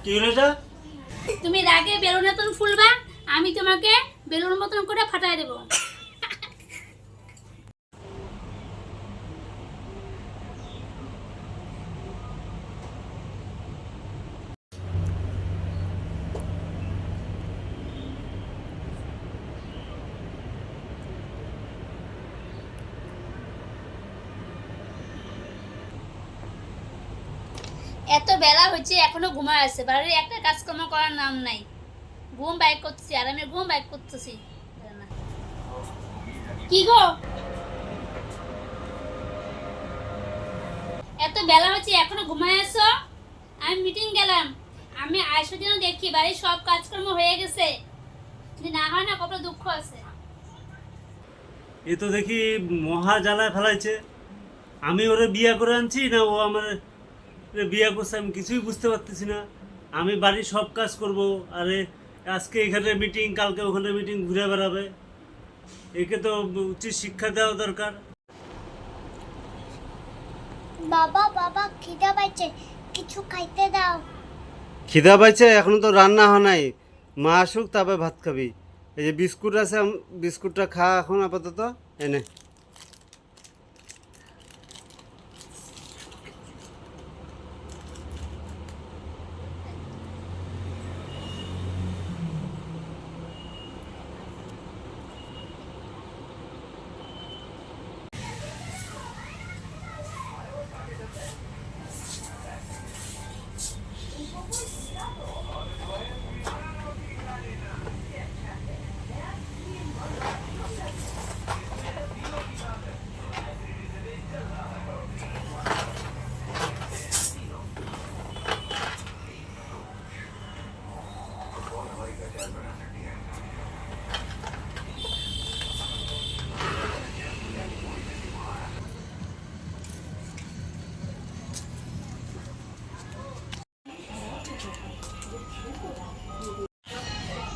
কি হলো এটা? তুমি রাগে বেলুনের মতন ফুলবা, আমি তোমাকে বেলুনের মতন করে ফাটাই দেবো। এত বেলা হচ্ছে এখনো ঘুমায় আছে, বাড়ির একটা কাজকর্ম করার নাম নাই। ঘুম বাইক করছি আর আমি ঘুম বাইক করতেছি। কি গো, এত বেলা হচ্ছে এখনো ঘুমায় আছো? আমি মিটিং গেলাম, আমি আইসো দিনও দেখি বাড়ির সব কাজকর্ম হয়ে গেছে, যদি না হয় না কত দুঃখ আছে। এ তো দেখি মহা জ্বালায় ফেলাইছে। আমি ওরে বিয়ে করে আনছি না ও আমার বিয়ে করছে, আমি কিছুই বুঝতে পারতেছি না। আমি বাড়ির সব কাজ করব, আরে আজকে এখানে মিটিং, কালকে ওখানে মিটিং, ঘুরে বেড়াবে। একে তো উচিত শিক্ষা দেওয়া দরকার। বাবা বাবা খিদা পাইছে, কিছু খাইতে দাও। খিদা পাইছে? এখনো তো রান্না হয় নাই, মা আসুক তারপরে ভাত খাবি। এই যে বিস্কুট আছে, বিস্কুটটা খা এখন আপাতত। এনে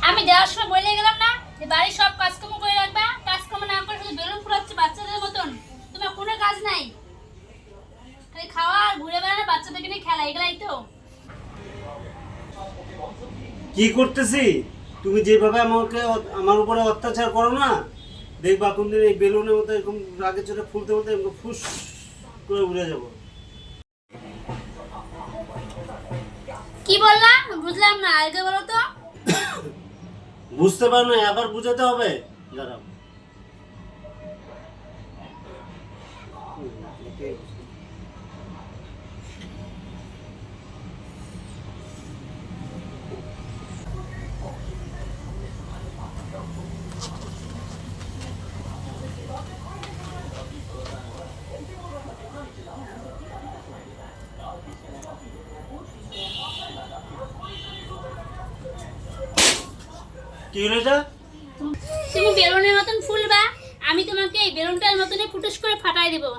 আমি দেওয়ার সময় বলে গেলাম না যে বাড়ির সব কাজকর্ম করে রাখবা, কাজকর্ম না করে শুধু বেলুন ফুলাচ্ছে বাচ্চাদের মতন। তোমার কোনো কাজ নাই, খালি খাওয়া আর ঘুরে বেড়ানো, বাচ্চাদেরকে নিয়ে খেলা, এগুলাই তো। কি করতেছি? তুমি যেভাবে আমাকে আমার উপরে অত্যাচার করো না, দেখবা কোনদিন এই বেলুনের মতো এরকম রাগে চড়ে ফুলতে ফুলতে এরকম ফুস করে উড়ে যাবো। কি বললা বুঝলাম না, আগে বলো তো। বুঝতে পারো না, আবার বুঝাতে হবে। দাঁড়াও। কি হলো এটা? তুমি বেলুনের মতন ফুলবা, আমি তোমাকে এই বেলুনটার মতনই ফুটুস করে ফাটাই দেবো।